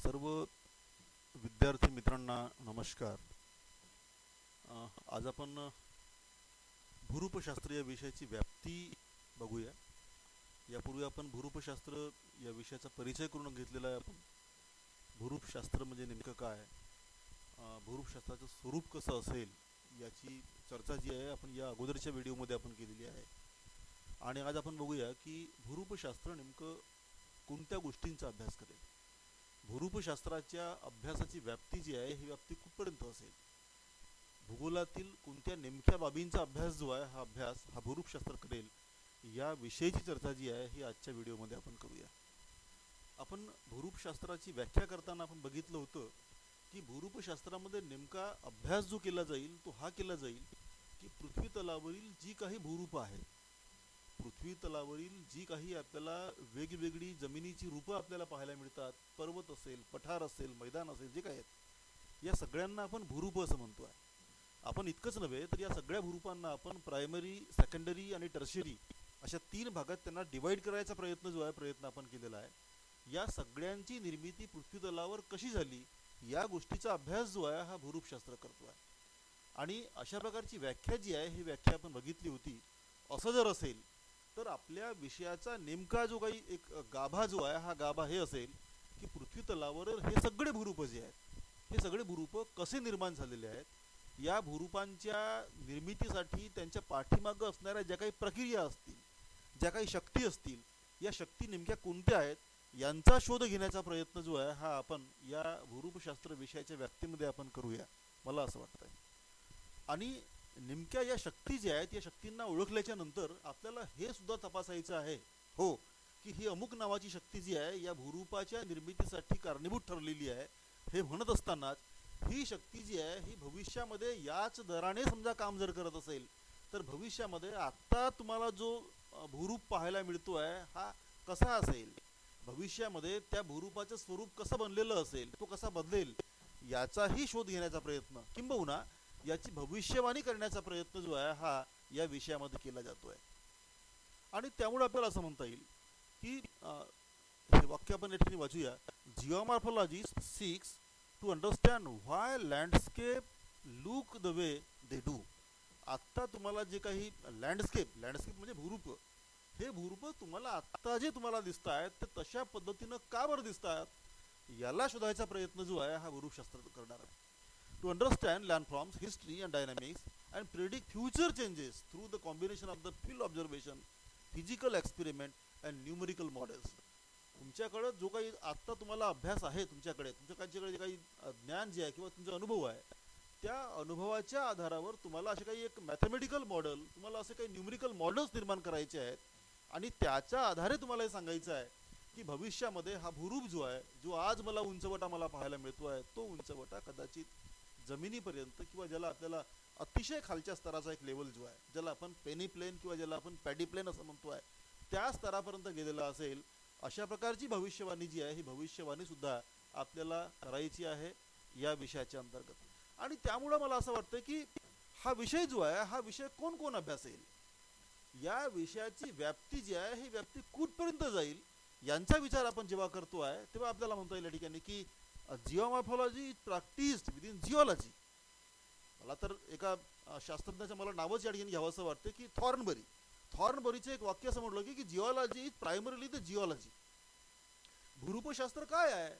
सर्व विद्यार्थी मित्रांना नमस्कार. आज आपण भूरूपशास्त्र या विषयाची व्याप्ती बघूया. यापूर्वी आपण भूरूपशास्त्र या विषयाचा परिचय करून घेतलेला आहे. आपण भूरूपशास्त्र म्हणजे नेमकं काय, भूरूपशास्त्राचं स्वरूप कसं असेल याची चर्चा जी आहे आपण या अगोदरच्या व्हिडिओमध्ये आपण केलेली आहे. आणि आज आपण बघूया की भूरूपशास्त्र नेमकं कोणत्या गोष्टींचा अभ्यास करेल. भूरूपशास्त्राच्या अभ्यासाची व्याप्ती जी आहे ही व्याप्ती कुठपर्यंत असेल. भूगोलातील कोणत्या नेमक्या बाबींचा अभ्यास जो आहे हा भूरूपशास्त्र करेल या विषयीची चर्चा जी आहे ही आजच्या व्हिडिओमध्ये आपण करूया. आपण भूरूपशास्त्राची व्याख्या करताना आपण बघितलं होतं की भूरूपशास्त्रामध्ये नेमका अभ्यास जो केला जाईल तो हा केला जाईल की पृथ्वी तलावरील जी काही भूरूप आहेत, पृथ्वी तलावरील जी काही आपल्याला वेगवेगळी जमिनीची रूपं आपल्याला पाहायला मिळतात, पर्वत असेल, पठार असेल, मैदान असेल, जे काही आहेत या सगळ्यांना आपण भूरूप असं म्हणतो आहे. आपण इतकंच नव्हे तर या सगळ्या भूरूपांना आपण प्रायमरी, सेकंडरी आणि टर्शियरी अशा 3 भागात त्यांना डिवाइड करायचा प्रयत्न आपण केलेला आहे. या सगळ्यांची निर्मिती पृथ्वी तलावर कशी झाली या गोष्टीचा अभ्यास जो आहे हा भूरूपशास्त्र करतो आहे. आणि अशा प्रकारची व्याख्या जी आहे ही व्याख्या आपण बघितली होती. असं जर असेल तर आपल्या विषयाचा नेमका जो काही एक गाभा जो आहे हा गाभा हे असेल की पृथ्वी तलावर हे सगळे भूरूप जे आहेत हे सगळे भूरूप कसे निर्माण झालेले आहेत, या भूरूपांच्या निर्मितीसाठी त्यांच्या पाठीमागं असणाऱ्या ज्या काही प्रक्रिया असतील, ज्या काही शक्ती असतील, या शक्ती नेमक्या कोणत्या आहेत यांचा शोध घेण्याचा प्रयत्न जो आहे हा आपण या भूरूपशास्त्र विषयाच्या व्याप्तीमध्ये आपण करूया, मला असं वाटतंय. आणि नेमक्या या शक्ती ज्या आहेत या शक्तींना ओळखल्याच्या नंतर आपल्याला हे सुद्धा तपासायचं आहे हो की ही अमुक नावाची शक्ती जी आहे या भूरूपाच्या निर्मितीसाठी कारणीभूत ठरलेली आहे. हे म्हणत असतानाच ही शक्ती जी आहे ही भविष्यामध्ये याच दराने समजा काम जर करत असेल तर भविष्यामध्ये आत्ता तुम्हाला जो भूरूप पाहायला मिळतो आहे हा कसा असेल, भविष्यामध्ये त्या भूरूपाचं स्वरूप कसं बनलेलं असेल, तो कसा बदलेल याचाही शोध घेण्याचा प्रयत्न, किंबहुना याची भविष्यवाणी करण्याचा प्रयत्न जो आहे हा या विषयामध्ये केला जातोय. आणि त्यामुळे आपल्याला असं म्हणता येईल की हे वाक्य आपण या ठिकाणी वाचूया. Geomorphology seeks to understand why landscape look the way they do. आत्ता तुम्हाला जे काही लँडस्केप म्हणजे भूरूप, हे भूरूप तुम्हाला आत्ता जे तुम्हाला दिसत आहेत ते तशा पद्धतीनं का बरं दिसत आहेत याला शोधायचा प्रयत्न जो आहे हा भूरूपशास्त्र करणार आहे. To understand landforms, history and dynamics and predict future changes through the combination of the field observation, physical experiment and numerical models. तुमच्याकडे जो काही आत्ता तुम्हाला अभ्यास आहे, तुमच्याकडे जे काही ज्ञान जे आहे किंवा तुमचा अनुभव आहे त्या अनुभवाच्या आधारावर तुम्हाला असे काही एक मॅथमॅटिकल मॉडेल, तुम्हाला असे काही न्यूमेरिकल मॉडेल्स निर्माण करायचे आहेत आणि त्याच्या आधारे तुम्हाला हे सांगायचं आहे की भविष्यामध्ये हा भूरूप जो आहे, जो आज मला उंचवटा मला पाहायला मिळतो आहे, तो उंचवटा कदाचित जमिनीपर्यंत किंवा ज्याला आपल्याला अतिशय खालच्या स्तराचा एक लेवल जो आहे, ज्याला आपण पेनी प्लेन किंवा ज्याला आपण पॅडी प्लेन असं म्हणतो आहे, त्या स्तरापर्यंत गेलेला असेल. अशा प्रकारची भविष्यवाणी जी आहे ही भविष्यवाणी सुद्धा आपल्याला करायची आहे या विषयाच्या अंतर्गत. आणि त्यामुळं मला असं वाटतं की हा विषय जो आहे हा विषय कोण कोण अभ्यासेल, या विषयाची व्याप्ती जी आहे ही व्याप्ती कुठपर्यंत जाईल यांचा विचार आपण जेव्हा करतो आहे तेव्हा आपल्याला म्हणता येईल या ठिकाणी की geomorphology is practised within geology. मला तर एका शास्त्रज्ञाचं मला नावच या ठिकाणी घ्यावं असं वाटतं की थॉर्नबरीचं एक वाक्य असं म्हटलं की geology is primarily the geology. भूरूपशास्त्र काय आहे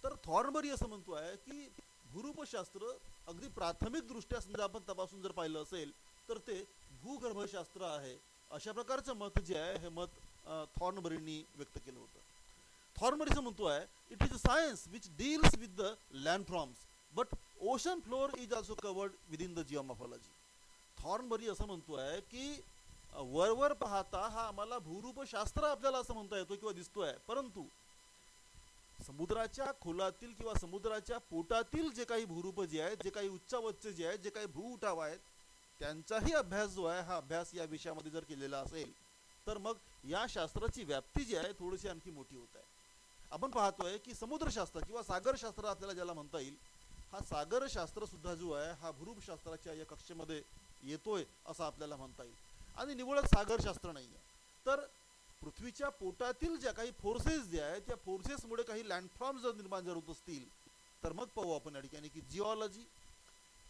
तर थॉर्नबरी असं म्हणतो आहे की भूरूपशास्त्र अगदी प्राथमिक दृष्ट्या समजा आपण तपासून जर पाहिलं असेल तर ते भूगर्भशास्त्र आहे. अशा प्रकारचं मत जे आहे हे मत थॉर्नबरींनी व्यक्त केलं होतं. थॉर्नबरी असं म्हणतो आहे it is a science which deals with the landforms but ocean floor is also covered within the geomorphology. Thornbury असं म्हणतो आहे की वरवर पाहता हा आम्हाला भूरूपशास्त्र आपल्याला असं म्हणता येतो किंवा दिसतोय, परंतु समुद्राच्या खोलातील किंवा समुद्राच्या पोटातील जे काही भूरूप जे आहेत, जे काही उच्चावच्च जे आहेत, जे काही भू उठाव आहेत त्यांचाही अभ्यास जो आहे हा अभ्यास या विषयामध्ये जर केलेला असेल तर मग या शास्त्राची व्याप्ती जी आहे थोडीशी आणखी मोठी होत आहे. आपण पाहतोय की समुद्रशास्त्र किंवा सागरशास्त्र आपल्याला ज्याला म्हणता येईल, हा सागरशास्त्र सुद्धा जो आहे हा भूरूपशास्त्राच्या या कक्षेमध्ये येतोय असं आपल्याला म्हणता येईल. आणि निवळच सागरशास्त्र नाही आहे तर पृथ्वीच्या पोटातील ज्या काही फोर्सेस ज्या आहेत त्या फोर्सेसमुळे काही लँडफॉर्म जर निर्माण जर होत असतील तर मग पाहू आपण या ठिकाणी की जिओलॉजी,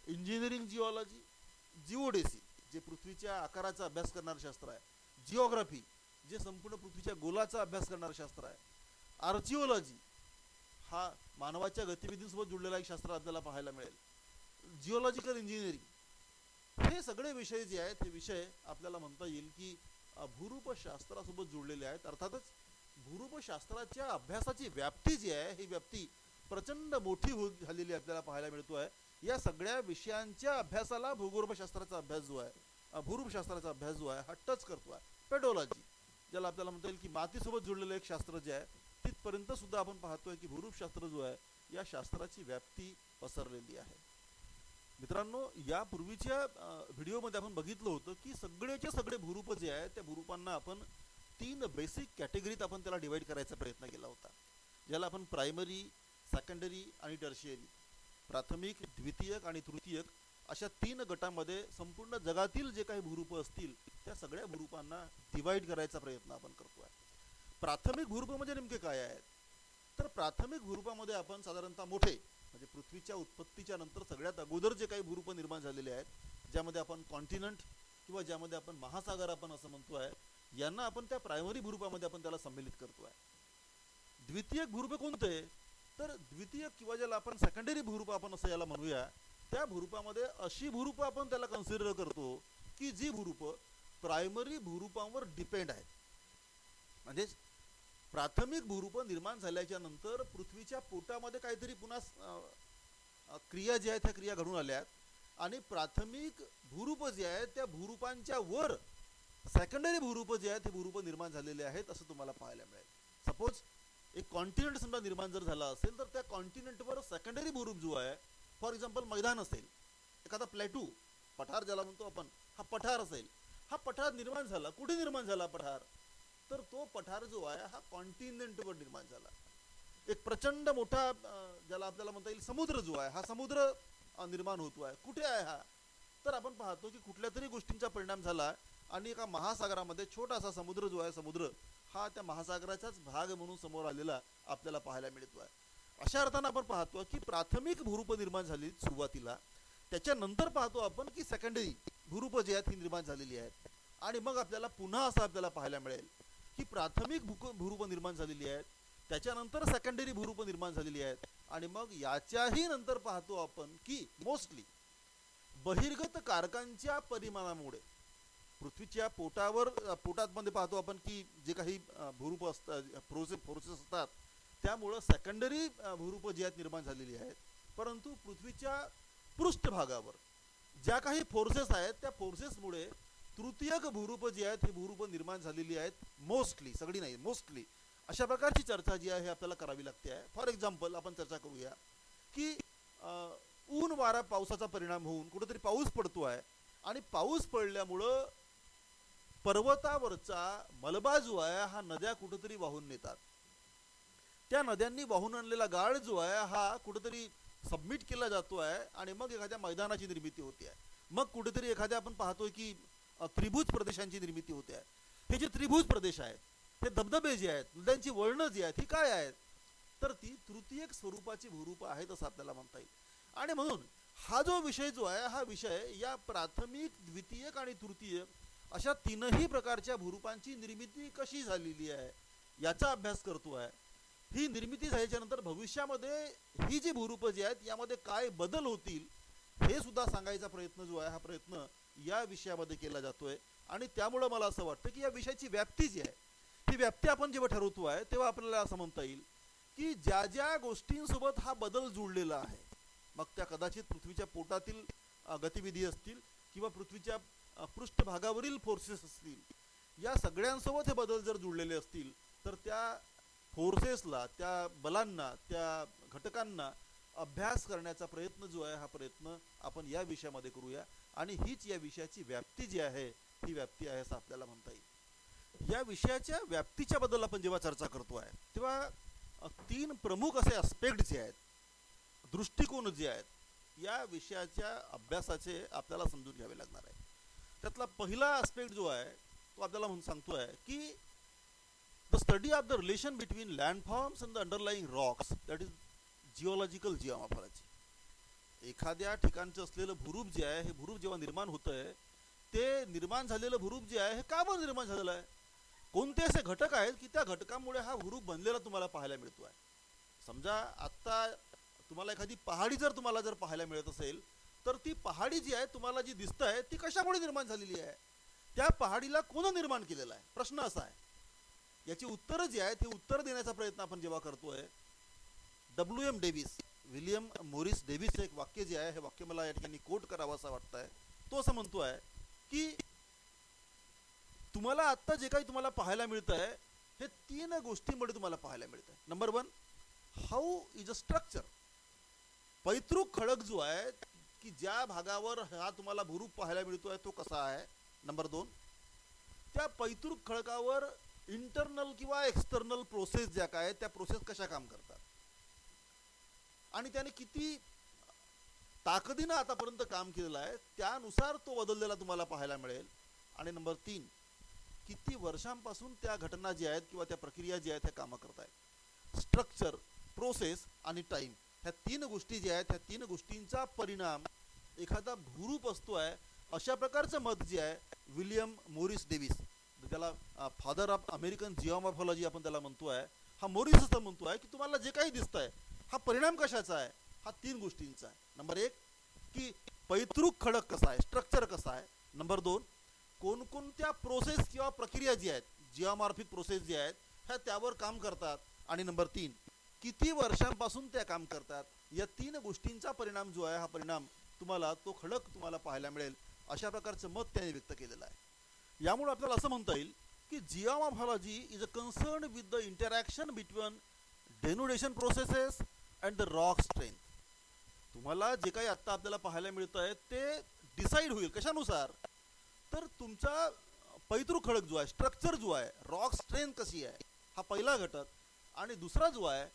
इंजिनिअरिंग जिओलॉजी, जिओडेसी जे पृथ्वीच्या आकाराचा अभ्यास करणारं शास्त्र आहे, जिओग्राफी जे संपूर्ण पृथ्वीच्या गोलाचा अभ्यास करणारं शास्त्र आहे, आर्चिओलॉजी हा मानवाच्या गतिविधींसोबत जुळलेला एक शास्त्र आपल्याला पाहायला मिळेल, जिओलॉजिकल इंजिनिअरिंग हे सगळे विषय जे आहेत हे विषय आपल्याला म्हणता येईल की भूरूपशास्त्रासोबत जुळलेले आहेत. अर्थातच भूरूपशास्त्राच्या अभ्यासाची व्याप्ती जी आहे ही व्याप्ती प्रचंड मोठी होत झालेली आपल्याला पाहायला मिळतो आहे. या सगळ्या विषयांच्या अभ्यासाला भूगर्भशास्त्राचा अभ्यास जो आहे, भूरूपशास्त्राचा अभ्यास जो आहे हा टच करतो आहे. पेडोलॉजी ज्याला आपल्याला म्हणता येईल की मातीसोबत जुळलेलं एक शास्त्र जे आहे तिथपर्यंत सुद्धा आपण पाहतोय की भूरूपशास्त्र जो आहे या शास्त्राची व्याप्ती पसरलेली आहे. मित्रांनो, यापूर्वीच्या व्हिडिओमध्ये आपण बघितलं होतं की सगळेचे सगळे भूरूप जे आहेत त्या भूरूपांना आपण 3 बेसिक कॅटेगरीत आपण त्याला डिवाइड करायचा प्रयत्न केला होता, ज्याला आपण प्रायमरी, सेकंडरी आणि टर्शियरी, प्राथमिक, द्वितीयक आणि तृतीयक अशा 3 गटामध्ये संपूर्ण जगातील जे काही भूरूप असतील त्या सगळ्या भूरूपांना डिवाइड करायचा प्रयत्न आपण करतो आहे. प्राथमिक भूरूप म्हणजे नेमके काय आहेत, तर प्राथमिक भूरूपामध्ये आपण साधारणतः मोठे म्हणजे पृथ्वीच्या उत्पत्तीच्या नंतर सगळ्यात अगोदर जे काही भूरूप निर्माण झालेले आहेत, ज्यामध्ये आपण कॉन्टिनेंट किंवा ज्यामध्ये आपण महासागर आपण असं म्हणतो आहे, यांना आपण त्या प्रायमरी भूरूपामध्ये आपण त्याला सम्मिलित करतो आहे. द्वितीयक भूरूप कोणते, तर द्वितीयक किंवा ज्याला आपण सेकंडरी भूरूप आपण असं याला म्हणूया, त्या भूरूपामध्ये अशी भूरूप आपण त्याला कन्सिडर करतो की जी भूरूप प्रायमरी भूरूपांवर डिपेंड आहेत. म्हणजे प्राथमिक भूरूप निर्माण झाल्याच्या नंतर पृथ्वीच्या पोटामध्ये काहीतरी पुन्हा क्रिया ज्या आहेत त्या क्रिया घडून आल्या आणि प्राथमिक भूरूप जे आहेत त्या भूरूपांच्या वर सेकंडरी भूरूप जे आहेत ते भूरूप निर्माण झालेले आहेत असं तुम्हाला पाहायला मिळेल. सपोज एक कॉन्टिनेंट समजा निर्माण जर झाला असेल तर त्या कॉन्टिनेंटवर सेकंडरी भूरूप जो आहे, फॉर एक्झाम्पल मैदान असेल, एखादा प्लॅटू पठार ज्याला म्हणतो आपण, हा पठार असेल, हा पठार निर्माण झाला, कुठे निर्माण झाला पठार, तर तो पठार जो आहे हा कॉन्टिनेंटवर निर्माण झाला. एक प्रचंड मोठा ज्याला आपल्याला म्हणता येईल समुद्र जो आहे, हा समुद्र निर्माण होतो आहे, कुठे आहे हा, तर आपण पाहतो की कुठल्या तरी गोष्टींचा परिणाम झाला आणि एका महासागरामध्ये छोटासा समुद्र जो आहे, समुद्र हा त्या महासागराचाच भाग म्हणून समोर आलेला आपल्याला पाहायला मिळतो आहे. अशा अर्थानं आपण पाहतो की प्राथमिक भूरूप निर्माण झाली सुरुवातीला, त्याच्यानंतर पाहतो आपण की सेकंडरी भूरूप जे आहेत ही निर्माण झालेली आहेत आणि मग आपल्याला पुन्हा असं आपल्याला पाहायला मिळेल की प्राथमिक भूरूप निर्माण झालेली आहेत, त्याच्यानंतर सेकंडरी भूरूप निर्माण झालेली आहेत आणि मग याच्याही नंतर पाहतो आपण की मोस्टली बहिर्गत कारकांच्या परिमाणामुळे पृथ्वीच्या पोटामध्ये पाहतो आपण की जे काही भूरूप असतात, फोर्सेस असतात, त्यामुळं सेकंडरी भूरूप जे आहेत निर्माण झालेली आहेत. परंतु पृथ्वीच्या पृष्ठभागावर ज्या काही फोर्सेस आहेत त्या फोर्सेसमुळे तृतीयक भूरूप जी आहेत ही भूरूप निर्माण झालेली आहेत, मोस्टली, सगळी नाही, मोस्टली. अशा प्रकारची चर्चा जी आहे आपल्याला करावी लागते आहे. फॉर एक्झाम्पल आपण चर्चा करूया की ऊन वारा पावसाचा परिणाम होऊन कुठेतरी पाऊस पडतो आहे आणि पाऊस पडल्यामुळं पर्वतावरचा मलबा जो आहे हा नद्या कुठेतरी वाहून नेतात. त्या नद्यांनी वाहून आणलेला गाळ जो आहे हा कुठेतरी सबमिट केला जातो आहे आणि मग एखाद्या मैदानाची निर्मिती होते आहे. मग कुठेतरी एखाद्या आपण पाहतोय की त्रिभुज प्रदेशांची निर्मिती होते आहे. हे जे त्रिभुज प्रदेश आहेत, हे धबधबे जे आहेत, नद्यांची वळणं जी आहेत ही काय आहेत, तर ती तृतीयक स्वरूपाची भूरूप आहेत असं आपल्याला म्हणता येईल. आणि म्हणून हा जो विषय जो आहे हा विषय या प्राथमिक, द्वितीयक आणि तृतीयक अशा 3ही प्रकारच्या भूरूपांची निर्मिती कशी झालेली आहे याचा अभ्यास करतो आहे. ही निर्मिती झाल्याच्या नंतर भविष्यामध्ये ही जी भूरूप जी आहेत यामध्ये काय बदल होतील हे सुद्धा सांगायचा प्रयत्न जो आहे हा प्रयत्न या विषयामध्ये केला जातोय. आणि त्यामुळं मला असं वाटतं की या विषयाची व्याप्ती जी आहे ही व्याप्ती आपण जेव्हा ठरवतो आहे तेव्हा आपल्याला असं म्हणता येईल की ज्या ज्या गोष्टींसोबत हा बदल जुळलेला आहे, मग त्या कदाचित पृथ्वीच्या पोटातील गतिविधी असतील किंवा पृथ्वीच्या पृष्ठभागावरील फोर्सेस असतील, या सगळ्यांसोबत हे बदल जर जुळलेले असतील तर त्या फोर्सेसला, त्या बलांना, त्या घटकांना अभ्यास करण्याचा प्रयत्न जो आहे हा प्रयत्न आपण या विषयामध्ये करूया. आणि हीच या विषयाची व्याप्ती जी आहे ही व्याप्ती आहे असं आपल्याला म्हणता येईल. या विषयाच्या व्याप्तीच्या बद्दल आपण जेव्हा चर्चा करतो आहे तेव्हा 3 प्रमुख असे अस्पेक्ट जे आहेत, दृष्टिकोन जे आहेत, या विषयाच्या अभ्यासाचे आपल्याला समजून घ्यावे लागणार आहे. त्यातला पहिला अस्पेक्ट जो आहे तो आपल्याला म्हणून सांगतो आहे की the study of the relation between landforms and the underlying rocks, that is geological geomorphology. एखाद्या ठिकाणचं असलेलं भूरूप जे आहे, हे भूरूप जेव्हा निर्माण होतं आहे, ते निर्माण झालेलं भूरूप जे आहे हे का बरं निर्माण झालेलं आहे, कोणते असे घटक आहेत की त्या घटकामुळे हा भूरूप बनलेला तुम्हाला पाहायला मिळतो आहे. समजा आत्ता तुम्हाला एखादी पहाडी जर पाहायला मिळत असेल, तर ती पहाडी जी आहे तुम्हाला जी दिसत आहे ती कशामुळे निर्माण झालेली आहे, त्या पहाडीला कोण निर्माण केलेलं आहे, प्रश्न असा आहे. याची उत्तरं जी आहेत हे उत्तर देण्याचा प्रयत्न आपण जेव्हा करतोय, W.M. डेव्हिस, विलियम मोरिस डेव्हिसचं एक वाक्य जे आहे, हे वाक्य मला या ठिकाणी कोट करावं असं वाटतंय. तो असं म्हणतो आहे की तुम्हाला आत्ता जे काही तुम्हाला पाहायला मिळत आहे हे 3 गोष्टींमध्ये तुम्हाला पाहायला मिळत आहे. Number 1, how is a structure. पैतृक खडक जो आहे की ज्या भागावर हा तुम्हाला भूरूप पाहायला मिळतोय तो कसा आहे. नंबर 2, त्या पैतृक खडकावर इंटरनल किंवा एक्सटर्नल प्रोसेस ज्या काय त्या प्रोसेस कशा काम करतात आणि त्याने किती ताकदीनं आतापर्यंत काम केलेलं आहे, त्यानुसार तो बदललेला तुम्हाला पाहायला मिळेल. आणि नंबर 3, किती वर्षांपासून त्या घटना ज्या आहेत किंवा त्या प्रक्रिया ज्या आहेत ह्या कामं करत आहेत. स्ट्रक्चर, प्रोसेस आणि टाइम, ह्या 3 गोष्टी ज्या आहेत ह्या 3 गोष्टींचा परिणाम एखादा भूरूप असतो आहे, अशा प्रकारचं मत जे आहे विलियम मोरिस डेव्हिस, त्याला फादर ऑफ अमेरिकन जिओमॉर्फॉलॉजी आपण त्याला म्हणतो आहे, हा मोरिस असं म्हणतो आहे की तुम्हाला जे काही दिसत आहे हा परिणाम कशाचा आहे, हा 3 गोष्टींचा आहे. नंबर 1 की पैतृक खडक कसा आहे, स्ट्रक्चर कसा आहे. नंबर 2, कोणकोणत्या प्रोसेस किंवा प्रक्रिया जी आहेत, जिओमॉर्फिक प्रोसेस जे आहेत ह्या त्यावर काम करतात. आणि नंबर 3, किती वर्षांपासून त्या काम करतात. या 3 गोष्टींचा परिणाम जो आहे, हा परिणाम तुम्हाला तो खडक तुम्हाला पाहायला मिळेल, अशा प्रकारचं मत त्याने व्यक्त केलेलं आहे. यामुळे आपल्याला असं म्हणता येईल की geomorphology is a concern with the interaction between denudation processes and the rock strength. तुम्हाला जे काही आत्ता आपल्याला पाहायला मिळतं आहे ते डिसाईड होईल कशानुसार, तर तुमचा पैतृक खडक जो आहे, स्ट्रक्चर जो आहे, रॉक स्ट्रेंथ कशी आहे, हा पहिला घटक. आणि दुसरा जो आहे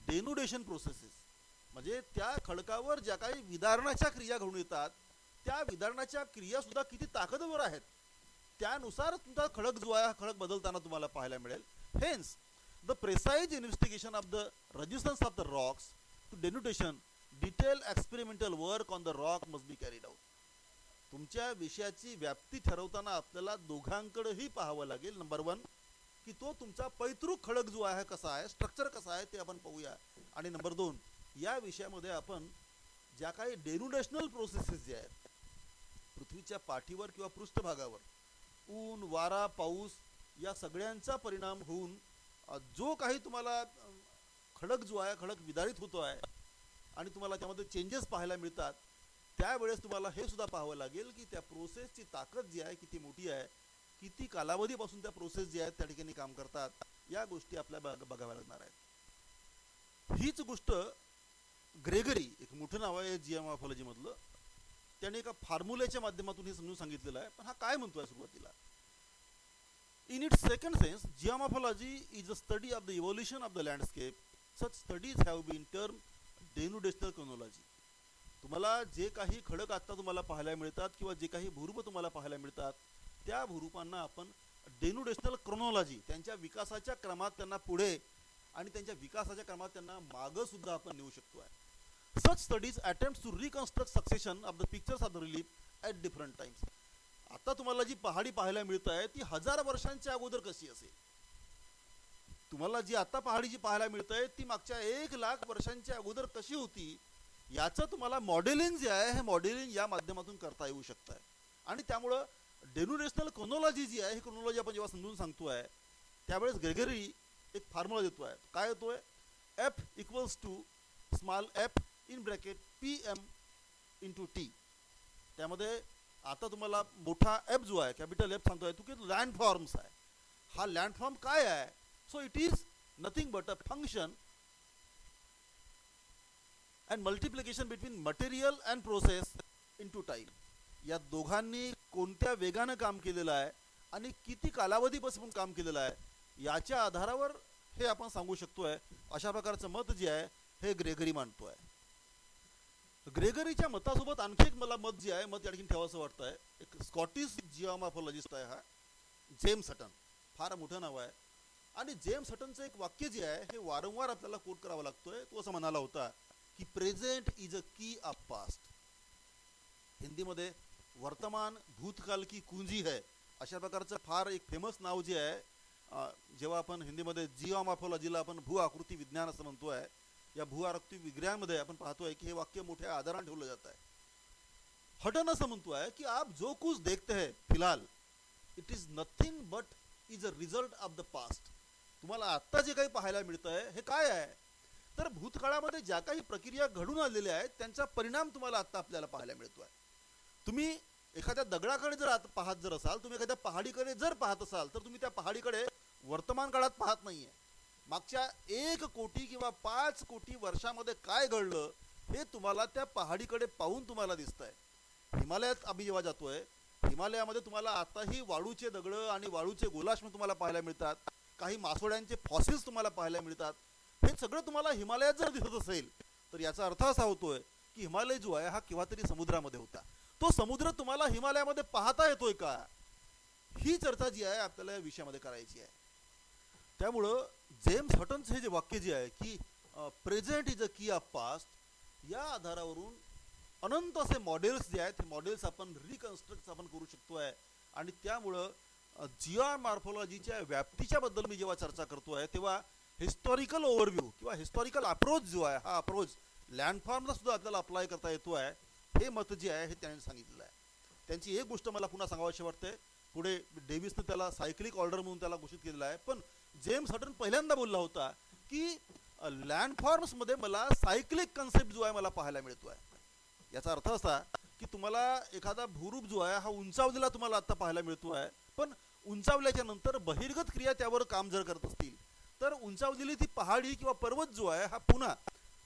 डेन्युडेशन प्रोसेसेस, म्हणजे त्या खडकावर ज्या काही विदारणाच्या क्रिया घडून येतात त्या विदारणाच्या क्रियासुद्धा किती ताकदवर आहेत, त्यानुसार तुमचा खडक जो आहे हा खडक बदलताना तुम्हाला पाहायला मिळेल. Hence the precise investigation of the resistance of the rocks to denudation, detail experimental work on the rock must be carried out. तुमच्या विषयाची व्याप्ती ठरवताना आपल्याला दोघांकडेही पाहावं लागेल. नंबर 1 की तो तुमचा पैतृक खडक जो आहे कसा आहे, स्ट्रक्चर कसा आहे ते आपण पाहूया. आणि नंबर 2, या विषयामध्ये आपण ज्या काही डेन्युडेशनल प्रोसेसेस जे आहेत पृथ्वीच्या पाठीवर किंवा पृष्ठभागावर, ऊन, वारा, पाऊस या सगळ्यांचा परिणाम होऊन जो काही तुम्हाला खडक जो आहे खडक विदारित होतो आहे आणि तुम्हाला त्यामध्ये चेंजेस पाहायला मिळतात, त्यावेळेस तुम्हाला हे सुद्धा पाहावं लागेल की त्या प्रोसेसची ताकद जी आहे किती मोठी आहे, किती कालावधीपासून त्या प्रोसेस जे आहेत त्या ठिकाणी काम करतात, या गोष्टी आपल्याला बघाव्या लागणार आहेत. हीच गोष्ट ग्रेगरी, एक मोठं नाव आहे जिओमॉर्फॉलॉजी मधलं, त्याने एका फॉर्म्युल्याच्या माध्यमातून हे समजून सांगितलेलं आहे. पण हा काय म्हणतोय सुरुवातीला, in its second sense geomorphology is a study of the evolution of the landscape. Such studies have been term denudational chronology. तुम्हाला जे काही खडक आता तुम्हाला पाहायला मिळतात किंवा जे काही भूरूप तुम्हाला पाहायला मिळतात त्या भूरूपांना आपण डेन्युडेशनल क्रोनॉलॉजी, त्यांच्या विकासाच्या क्रमात त्यांना पुढे आणि त्यांच्या विकासाच्या क्रमात त्यांना मागं सुद्धा आपण नेऊ शकतो आहे. Such studies attempts to reconstruct succession of the pictures of the relief at different times. आता तुम्हाला जी पहाडी पाहायला मिळत आहे ती 1000 वर्षांच्या अगोदर कशी असेल, तुम्हाला जी आता पहाडी जी पाहायला मिळत आहे ती मागच्या 1,00,000 वर्षांच्या अगोदर कशी होती, याचं तुम्हाला मॉडेलिंग जे आहे हे मॉडेलिंग या माध्यमातून करता येऊ शकतं. आणि त्यामुळं डेन्युडेशनल क्रोनॉलॉजी जी आहे ही क्रोनॉलॉजी आपण जेव्हा समजून सांगतोय त्यावेळेस ग्रेगरी एक फॉर्म्युला देतोय. काय येतोय, F equals to small f in bracket PM into T. त्यामध्ये आता तुम्हाला मोठा F जो आहे, कॅपिटल F सांगतोय तो की लँडफॉर्म्स आहे. हा लँडफॉर्म काय आहे, so it is nothing but a function and multiplication between material and process into time. या दोघांनी कोणत्या वेगानं काम केलेलं आहे आणि किती कालावधीपासून काम केलेलं आहे याच्या आधारावर हे आपण सांगू शकतोय. अशा प्रकारचं मत जे आहे हे ग्रेगरी मांडतोय. ग्रेगरीच्या मतासोबत आणखी एक मला मत जे आहे मत या ठिकाणी ठेवायचं वाटतंय. एक स्कॉटिश जिओमॉर्फॉलॉजिस्ट आहे हा, जेम्स हटन, फार मोठं नाव आहे. आणि जेम्स हटनचं एक वाक्य जे आहे हे वारंवार आपल्याला कोट करावा लागतोय. तो असं म्हणाला होता की प्रेझेंट इज अ की ऑफ पास्ट. हिंदीमध्ये वर्तमान भूतकाल की कुंजी है अशा प्रकारचं फार एक फेमस नाव जे आहे, जेव्हा आपण हिंदीमध्ये जिओमॉर्फॉलॉजीला आपण भू आकृती विज्ञान असं म्हणतोय, या भू आकृती विज्ञानमध्ये आपण पाहतोय की हे वाक्य मोठ्या आदराने ठेवलं जात आहे. हटन असं म्हणतोय की आप जो कुछ देखते हैं फिलहाल it is nothing but is a result of the past. तुम्हाला आत्ता जे काही पाहायला मिळतंय हे काय आहे, तर भूतकाळामध्ये ज्या काही प्रक्रिया घडून आलेल्या आहेत त्यांचा परिणाम तुम्हाला आत्ता आपल्याला पाहायला मिळतोय. तुम्ही एखाद्या दगडाकडे जर पाहत जर असाल, तुम्ही एखाद्या पहाडीकडे जर पाहत असाल, तर तुम्ही त्या पहाडीकडे वर्तमान काळात पाहत नाहीये. मागच्या 1 कोटी किंवा 5 कोटी वर्षामध्ये काय घडलं हे तुम्हाला त्या पहाडीकडे पाहून तुम्हाला दिसतंय. हिमालयात आम्ही जेव्हा जातोय, हिमालयामध्ये तुम्हाला आताही वाळूचे दगड आणि वाळूचे गोलाश्म तुम्हाला पाहायला मिळतात. काही मासोळ्यांचे फॉसिल्स तुम्हाला पाहायला मिळतात. हे सगळं तुम्हाला हिमालयात जर दिसत असेल तर याचा अर्थ असा होतोय की हिमालय जो आहे हा केव्हा तरी समुद्रामध्ये होता. तो समुद्र तुम्हाला हिमालयामध्ये पाहता येतोय का, ही चर्चा जी आहे आपल्याला या विषयामध्ये करायची आहे. त्यामुळं जेम्स हटनचं हे जे वाक्य जे आहे की प्रेझेंट इज अ की ऑफ पास्ट, या आधारावरून अनंत असे मॉडेल्स जे आहेत हे मॉडेल्स आपण रिकन्स्ट्रक्ट आपण करू शकतोय. आणि त्यामुळं जिओमॉर्फॉलॉजीच्या व्याप्तीच्या बद्दल मी जेव्हा चर्चा करतोय तेव्हा हिस्टॉरिकल ओव्हरव्ह्यू किंवा हिस्टॉरिकल अप्रोच जो आहे हा अप्रोच लँडफॉर्मला सुद्धा आपल्याला अप्लाय करता येतो आहे, हे मत जे आहे हे त्यांनी सांगितलेलं आहे. त्यांची एक गोष्ट मला पुन्हा सांगावीशी वाटते. पुढे डेव्हिसने त्याला सायक्लिक ऑर्डर म्हणून त्याला घोषित केलेलं आहे, पण जेम्स हटन पहिल्यांदा बोलला होता की लँडफॉर्म्समध्ये मला सायक्लिक कन्सेप्ट जो आहे मला पाहायला मिळतो आहे. याचा अर्थ असा की तुम्हाला एखादा भूरूप जो आहे हा उंचावलेला तुम्हाला आता पाहायला मिळतो आहे, पण उंचावल्याच्या नंतर बहिर्गत क्रिया त्यावर काम जर करत असतील तर उंचावलेली ती पहाडी किंवा पर्वत जो आहे हा पुन्हा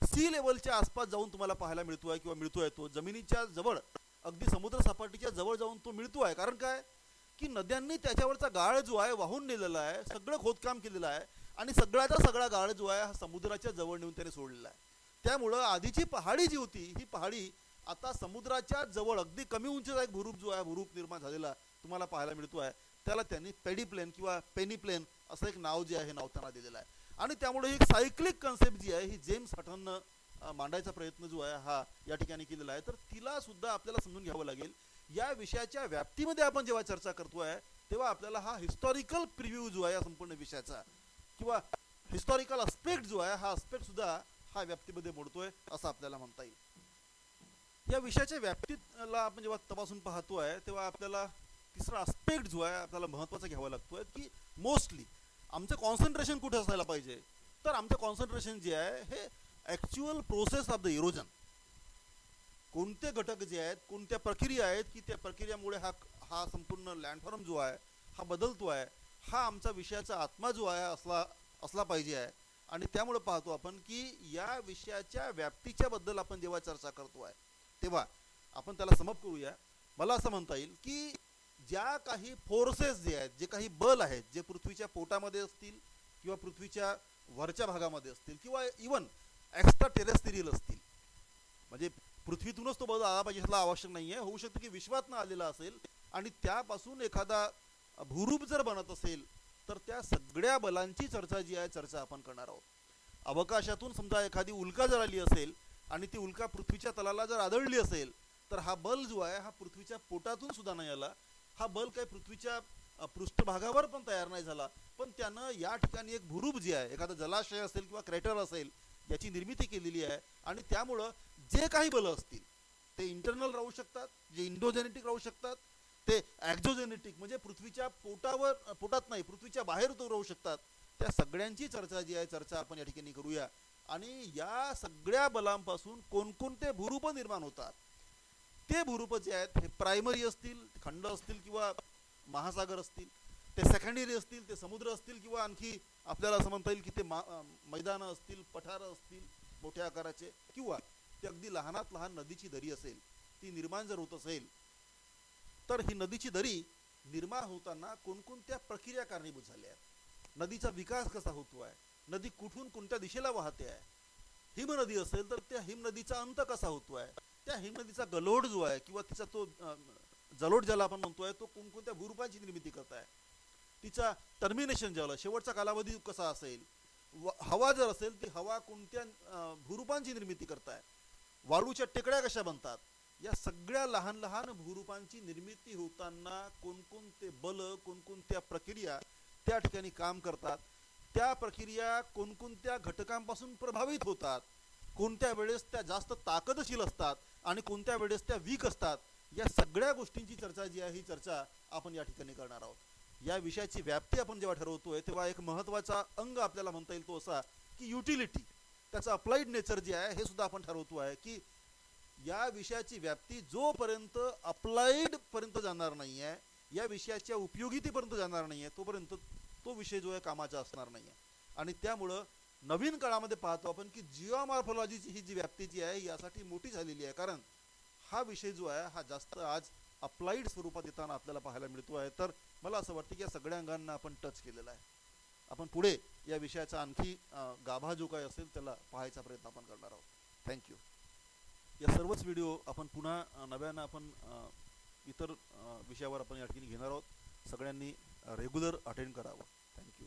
सी लेवलच्या आसपास जाऊन तुम्हाला पाहायला मिळतोय किंवा मिळतोय. तो जमिनीच्या जवळ अगदी समुद्र सपाटीच्या जवळ जाऊन तो मिळतोय. कारण काय की नद्यांनी त्याच्यावरचा गाळ जो आहे वाहून नेलेला आहे, सगळं खोदकाम केलेलं आहे आणि सगळ्याचा सगळा गाळ जो आहे हा समुद्राच्या जवळ नेऊन त्याने सोडलेला आहे. त्यामुळं आधीची पहाडी जी होती ही पहाडी आता समुद्राच्या जवळ अगदी कमी उंचीचा एक भूरूप जो आहे भूरूप निर्माण झालेला तुम्हाला पाहायला मिळतो आहे. त्याला त्यांनी पेडी प्लेन किंवा पेनी प्लेन असं एक नाव जे आहे हे नाव त्यांना दिलेलं आहे. आणि त्यामुळे ही सायक्लिक कन्सेप्ट जी आहे ही जेम्स हटननं मांडायचा प्रयत्न जो आहे हा या ठिकाणी केलेला आहे. तर तिला सुद्धा आपल्याला समजून घ्यावं लागेल. या विषयाच्या व्याप्तीमध्ये आपण जेव्हा चर्चा करतोय तेव्हा आपल्याला हा हिस्टॉरिकल प्रिव्ह्यू जो आहे या संपूर्ण विषयाचा किंवा हिस्टॉरिकल अस्पेक्ट जो आहे हा अस्पेक्ट सुद्धा हा व्याप्तीमध्ये मोडतोय असं आपल्याला म्हणता येईल. या विषयाच्या व्याप्तीला आपण जेव्हा तपासून पाहतोय तेव्हा आपल्याला तिसरा अस्पेक्ट जो आहे आपल्याला महत्त्वाचा घ्यावा लागतोय की मोस्टली आमचं कॉन्सन्ट्रेशन कुठे असायला पाहिजे. तर आमचं कॉन्सन्ट्रेशन जे आहे हे actual process of the erosion, कोणते घटक जे आहेत, कोणत्या प्रक्रिया आहेत की त्या प्रक्रियामुळे हा संपूर्ण लँडफॉर्म जो आहे हा बदलतो आहे, हा आमचा विषयाचा आत्मा जो आहे असला पाहिजे आहे. आणि त्यामुळे पाहतो आपण की या विषयाच्या व्याप्तीच्या बद्दल आपण जेव्हा चर्चा करतो आहे तेव्हा आपण त्याला समप करूया. मला असं म्हणता येईल की ज्या काही फोर्सेस जे आहेत, जे काही बल आहेत, जे पृथ्वीच्या पोटामध्ये असतील किंवा पृथ्वीच्या वरच्या भागामध्ये असतील किंवा इवन एक्स्ट्रा टेरेस्ट्रियल असतील, म्हणजे पृथ्वीतूनच तो बदल आला पाहिजे असला आवश्यक नाही आहे. होऊ शकतं की विश्वातनं आलेला असेल आणि त्यापासून एखादा भूरूप जर बनत असेल तर त्या सगळ्या बलांची चर्चा जी आहे चर्चा आपण करणार आहोत. अवकाशातून समजा एखादी उल्का जर आली असेल आणि ती उल्का पृथ्वीच्या तलाला जर आदळली असेल तर हा बल जो आहे हा पृथ्वीच्या पोटातून सुद्धा नाही आला. हा बल काही पृथ्वीच्या पृष्ठभागावर पण तयार नाही झाला, पण त्यानं या ठिकाणी एक भूरूप जे आहे, एखादा जलाशय असेल किंवा क्रॅटर असेल याची निर्मिती केलेली आहे. आणि त्यामुळं जे काही बलं असतील ते इंटरनल राहू शकतात, जे इंडोजेनेटिक राहू शकतात, ते ॲक्झोजेनेटिक म्हणजे पृथ्वीच्या पोटात नाही पृथ्वीच्या बाहेर तो राहू शकतात. त्या सगळ्यांची चर्चा जी आहे चर्चा आपण या ठिकाणी करूया. आणि या सगळ्या बलांपासून कोणकोणते भूरूप निर्माण होतात, ते भूरूप जे आहेत हे प्रायमरी असतील, खंड असतील किंवा महासागर असतील, ते सेकंडरी असतील, ते समुद्र असतील किंवा आणखी आपल्याला असं म्हणता येईल की ते मैदानं असतील, पठारं असतील मोठ्या आकाराचे, किंवा ते अगदी लहानात लहान नदीची दरी असेल ती निर्माण जर होत असेल तर ही नदीची दरी निर्माण होताना कोणकोणत्या प्रक्रिया कारणीभूत झाल्या आहेत, नदीचा विकास कसा होतो आहे, नदी कुठून कोणत्या दिशेला वाहते आहे. हिमनदी असेल तर त्या हिमनदीचा अंत कसा होतो आहे, त्या हिमनदीचा गलोड जो आहे किंवा तिचा तो जलोड ज्याला आपण म्हणतोय तो कोणकोणत्या भूरूपांची निर्मिती करत आहे. तिचा टर्मिनेशन ज्याला शेवटचा कालावधी कसा असेल, हवा जर असेल ती हवा कोणत्या भूरूपांची निर्मिती करताय, वाळूच्या टेकड्या कशा बनतात, या सगळ्या लहान लहान भूरूपांची निर्मिती होताना कोणकोणते बल, कोणकोणत्या प्रक्रिया त्या ठिकाणी काम करतात, त्या प्रक्रिया कोणकोणत्या घटकांपासून प्रभावित होतात, कोणत्या वेळेस त्या जास्त ताकदशील असतात आणि कोणत्या वेळेस त्या वीक असतात, या सगळ्या गोष्टींची चर्चा जी आहे ही चर्चा आपण या ठिकाणी करणार आहोत. या विषयाची व्याप्ती आपण जेव्हा ठरवतोय तेव्हा एक महत्त्वाचा अंग आपल्याला म्हणता येईल तो असा की युटिलिटी, त्याचं अप्लाइड नेचर जे आहे हे सुद्धा आपण ठरवतो आहे की या विषयाची व्याप्ती जोपर्यंत अप्लाइड पर्यंत जाणार नाही आहे, या विषयाच्या उपयोगितेपर्यंत जाणार नाही आहे, तोपर्यंत तो विषय जो आहे कामाचा असणार नाही आहे. आणि त्यामुळं नवीन काळामध्ये पाहतो आपण की जिओमॉर्फॉलॉजीची ही जी व्याप्ती जी आहे यासाठी मोठी झालेली आहे, कारण हा विषय जो आहे हा जास्त आज अप्लाइड स्वरूपात येताना आपल्याला पाहायला मिळतो आहे. तर मला असं वाटतं की या सगळ्या अंगांना आपण टच केलेला आहे. आपण पुढे या विषयाचा आणखी गाभा जो काय असेल त्याला पाहायचा प्रयत्न आपण करणार आहोत. थँक्यू. या सर्वच व्हिडिओ आपण पुन्हा नव्यानं आपण इतर विषयावर आपण या ठिकाणी घेणार आहोत. सगळ्यांनी रेग्युलर अटेंड करावं. थँक्यू.